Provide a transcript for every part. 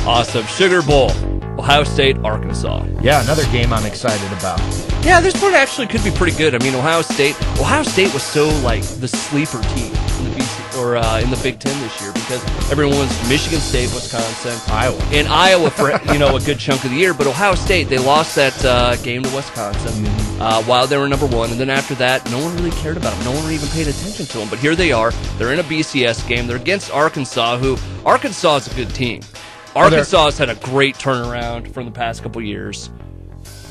Awesome. Sugar Bowl, Ohio State, Arkansas. Yeah, another game I'm excited about. Yeah, this one actually could be pretty good. I mean, Ohio State was so like the sleeper team in the in the Big Ten this year because everyone was Michigan State, Wisconsin, Iowa for a good chunk of the year. But Ohio State, they lost that game to Wisconsin while they were number one, and then after that, no one really cared about them. No one even paid attention to them. But here they are. They're in a BCS game. They're against Arkansas, who Arkansas is a good team. Arkansas has had a great turnaround from the past couple years.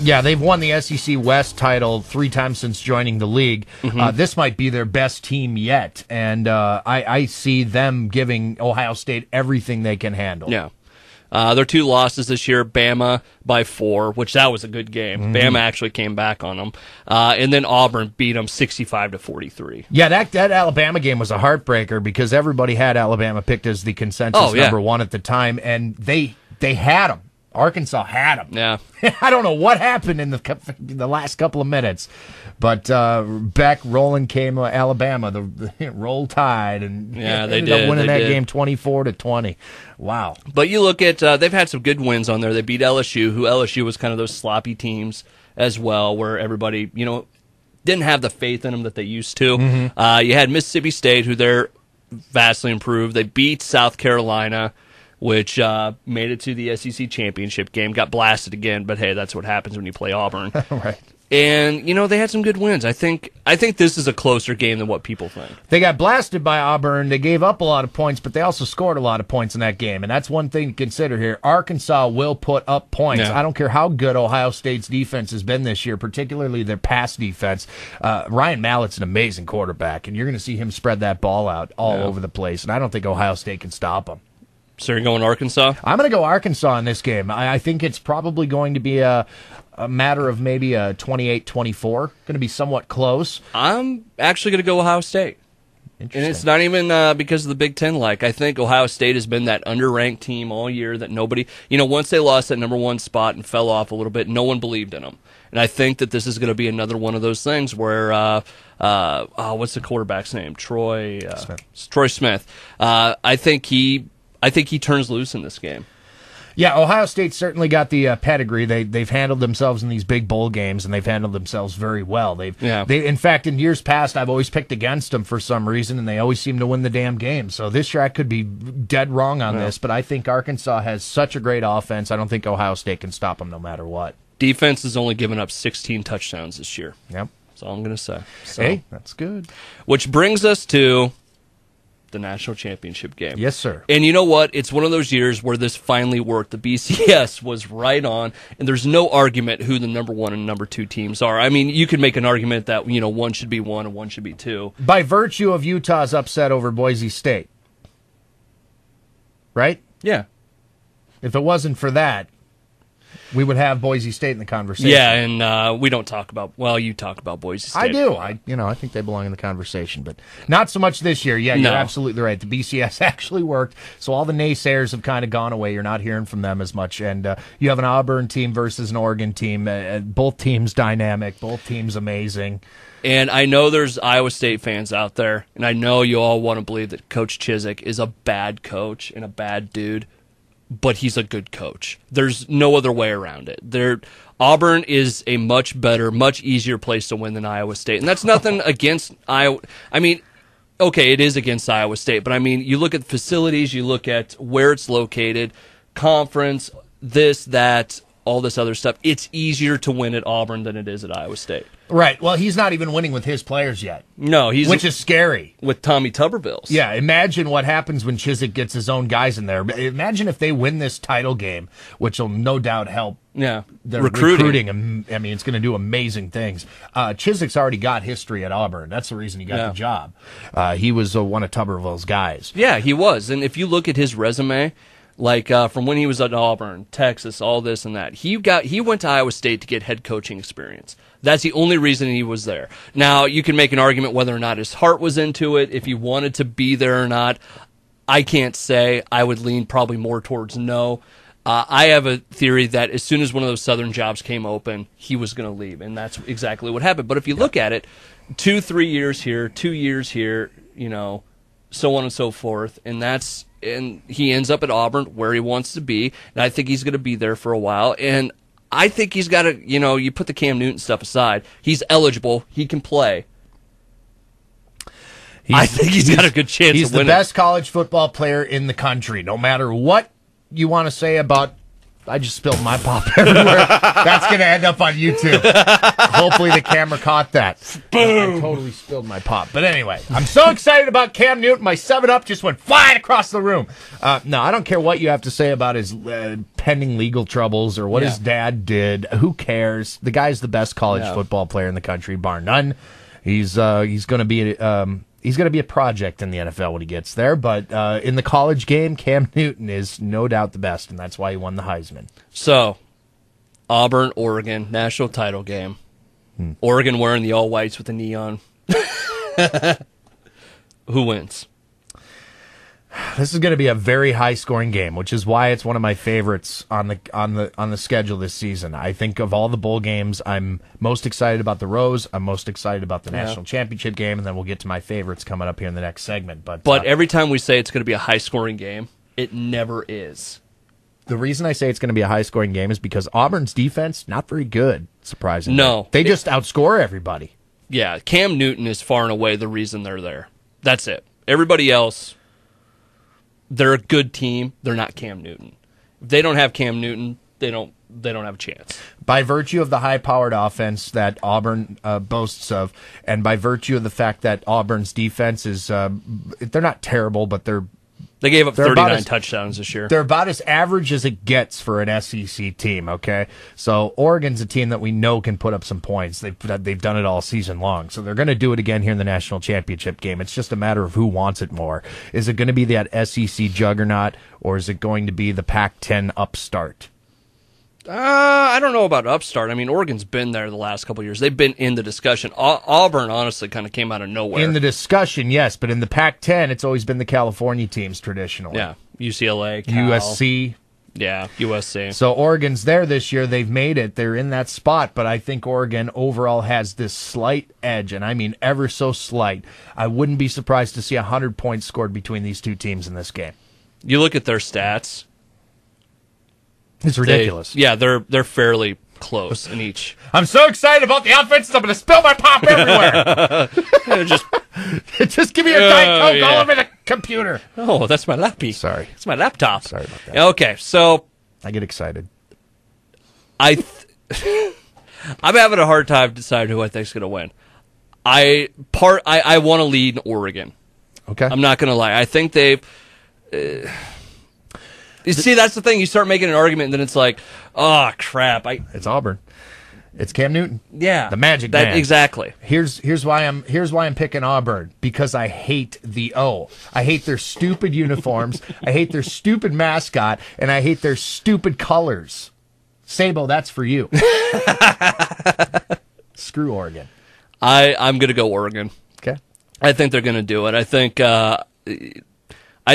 Yeah, they've won the SEC West title 3 times since joining the league. This might be their best team yet, and I see them giving Ohio State everything they can handle. Yeah. Their 2 losses this year, Bama by 4, which that was a good game. Bama actually came back on them. And then Auburn beat them 65-43. Yeah, that Alabama game was a heartbreaker because everybody had Alabama picked as the consensus number 1 at the time, and they had them. Arkansas had them. Yeah. I don't know what happened in the last couple of minutes, but back rolling came Alabama. The roll tide, and they ended up winning that game 24-20. Wow. But you look at they've had some good wins on there. They beat LSU, who LSU was kind of those sloppy teams as well, where everybody didn't have the faith in them that they used to. You had Mississippi State, who they're vastly improved. They beat South Carolina, which made it to the SEC championship game, got blasted again, but hey, that's what happens when you play Auburn. Right. And, they had some good wins. I think this is a closer game than what people think. They got blasted by Auburn. They gave up a lot of points, but they also scored a lot of points in that game, and that's one thing to consider here. Arkansas will put up points. Yeah. I don't care how good Ohio State's defense has been this year, particularly their pass defense. Ryan Mallett's an amazing quarterback, and you're going to see him spread that ball out all over the place, and I don't think Ohio State can stop him. So you're going Arkansas? I'm going to go Arkansas in this game. I think it's probably going to be a matter of maybe a 28-24. Going to be somewhat close. I'm actually going to go Ohio State. And it's not even because of the Big Ten. I think Ohio State has been that underranked team all year that nobody, once they lost that number 1 spot and fell off a little bit, no one believed in them. And I think that this is going to be another one of those things where, what's the quarterback's name? Troy Smith. I think he turns loose in this game. Yeah, Ohio State certainly got the pedigree. They've handled themselves in these big bowl games, and they've handled themselves very well. They in fact, in years past, I've always picked against them for some reason, and they always seem to win the damn game. So this year I could be dead wrong on this, but I think Arkansas has such a great offense. I don't think Ohio State can stop them no matter what. Defense has only given up 16 touchdowns this year. Yep. That's all I'm going to say. So, hey, that's good. Which brings us to the national championship game. Yes, sir. And you know what? It's one of those years where this finally worked. The BCS was right on, and there's no argument who the number 1 and number 2 teams are. I mean, you could make an argument that, one should be 1 and 1 should be 2. By virtue of Utah's upset over Boise State. Right? Yeah. If it wasn't for that, we would have Boise State in the conversation. Yeah, and we don't talk about, you talk about Boise State. I do. I think they belong in the conversation, but not so much this year. Yeah, you're absolutely right. The BCS actually worked, so all the naysayers have kind of gone away. You're not hearing from them as much, and you have an Auburn team versus an Oregon team. Both teams dynamic, both teams amazing. And I know there's Iowa State fans out there, and I know you all want to believe that Coach Chizik is a bad coach and a bad dude, but he's a good coach. There's no other way around it. Auburn is a much better, much easier place to win than Iowa State. And that's nothing against Iowa. I mean, okay, it is against Iowa State, but I mean, you look at facilities, you look at where it's located, conference, this, that, all this other stuff. It's easier to win at Auburn than it is at Iowa State. Right. Well, he's not even winning with his players yet. No, which is scary. With Tommy Tuberville's. Yeah, imagine what happens when Chizik gets his own guys in there. Imagine if they win this title game, which will no doubt help the recruiting. I mean, it's going to do amazing things. Chizik's already got history at Auburn. That's the reason he got the job. He was one of Tuberville's guys. Yeah, he was. And if you look at his resume, from when he was at Auburn, Texas, all this and that, he went to Iowa State to get head coaching experience. That's the only reason he was there. Now, you can make an argument whether or not his heart was into it, if he wanted to be there or not. I can't say. I would lean probably more towards no. I have a theory that as soon as one of those Southern jobs came open, he was going to leave, and that's exactly what happened. But if you look at it, 2-3 years here, 2 years here, so on and so forth, and that's and he ends up at Auburn where he wants to be, and I think he's going to be there for a while. And I think he's got to, you put the Cam Newton stuff aside, he's eligible, he can play. I think he's got a good chance of winning. He's the best college football player in the country, no matter what you want to say about... I just spilled my pop everywhere. That's going to end up on YouTube. Hopefully the camera caught that. Boom! I totally spilled my pop. But anyway, I'm so excited about Cam Newton. My 7-Up just went flying across the room. No, I don't care what you have to say about his pending legal troubles or what his dad did. Who cares? The guy's the best college football player in the country, bar none. He's going to be... He's going to be a project in the NFL when he gets there, but in the college game, Cam Newton is no doubt the best, and that's why he won the Heisman. So, Auburn, Oregon, national title game. Oregon wearing the all-whites with the neon. Who wins? This is going to be a very high-scoring game, which is why it's one of my favorites on the schedule this season. I think of all the bowl games, I'm most excited about the Rose. I'm most excited about the national championship game, and then we'll get to my favorites coming up here in the next segment. But every time we say it's going to be a high-scoring game, it never is. The reason I say it's going to be a high-scoring game is because Auburn's defense, not very good, surprisingly. No. They just outscore everybody. Yeah, Cam Newton is far and away the reason they're there. That's it. Everybody else... They're a good team. They're not Cam Newton. If they don't have Cam Newton, they don't have a chance. By virtue of the high-powered offense that Auburn boasts of, and by virtue of the fact that Auburn's defense is, they're not terrible, but they gave up 39 touchdowns this year. They're about as average as it gets for an SEC team, okay? So Oregon's a team that we know can put up some points. They've done it all season long. So they're going to do it again here in the national championship game. It's just a matter of who wants it more. Is it going to be that SEC juggernaut, or is it going to be the Pac-10 upstart? I don't know about upstart. I mean, Oregon's been there the last couple of years. They've been in the discussion. Auburn, honestly, kind of came out of nowhere. In the discussion, yes, but in the Pac-10, it's always been the California teams traditionally. Yeah, UCLA, Cal. USC. Yeah, USC. So Oregon's there this year. They've made it. They're in that spot, but I think Oregon overall has this slight edge, and I mean ever so slight. I wouldn't be surprised to see 100 points scored between these two teams in this game. You look at their stats. It's ridiculous. They're fairly close in each. I'm so excited about the offense, I'm going to spill my pop everywhere. Just give me a Diet Coke all over the computer. Oh, that's my lappy. Sorry. It's my laptop. Sorry about that. Okay, so... I get excited. I'm having a hard time deciding who I think's going to win. I want to lead Oregon. Okay. I'm not going to lie. I think they've... You see, that's the thing. You start making an argument, and then it's like, oh, crap. It's Auburn. It's Cam Newton. Yeah. The magic man. Exactly. Here's why I'm picking Auburn, because I hate the O. I hate their stupid uniforms. I hate their stupid mascot, and I hate their stupid colors. Sabo, that's for you. Screw Oregon. I'm going to go Oregon. Okay. I think they're going to do it. I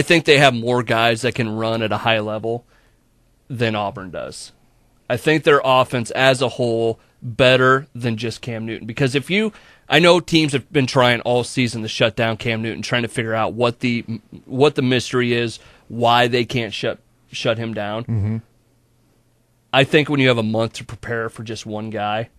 think they have more guys that can run at a high level than Auburn does. I think their offense as a whole better than just Cam Newton. Because I know teams have been trying all season to shut down Cam Newton, trying to figure out what the mystery is, why they can't shut him down. Mm-hmm. I think when you have a month to prepare for just one guy,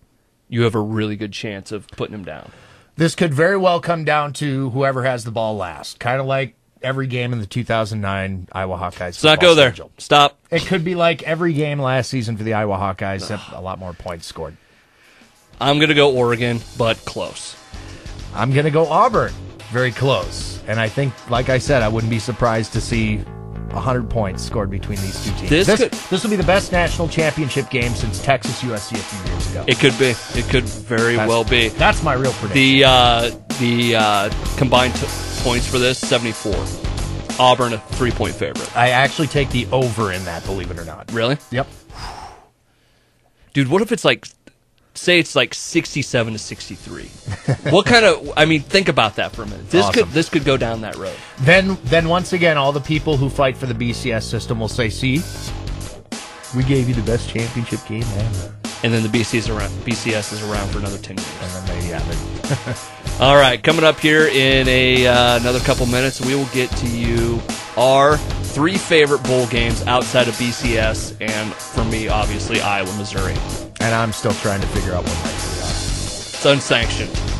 you have a really good chance of putting him down. This could very well come down to whoever has the ball last. Kind of like every game in the 2009 Iowa Hawkeyes. Let's not go there. Schedule. Stop. It could be like every game last season for the Iowa Hawkeyes, except a lot more points scored. I'm going to go Oregon, but close. I'm going to go Auburn. Very close. And I think, like I said, I wouldn't be surprised to see 100 points scored between these two teams. This will be the best national championship game since Texas USC a few years ago. It could be. It could very well be. That's my real prediction. The combined points for this, 74. Auburn, a 3-point favorite. I actually take the over in that, believe it or not. Really? Yep. Dude, what if it's like, say it's like 67 to 63? What kind of, I mean, think about that for a minute. This could go down that road. Then once again, all the people who fight for the BCS system will say, see, we gave you the best championship game ever. And then the BCS is around for another 10 years. And then they All right, coming up here in another couple minutes, we will get to you our 3 favorite bowl games outside of BCS, and for me, obviously, Iowa, Missouri. And I'm still trying to figure out what might be. It's Unsanctioned.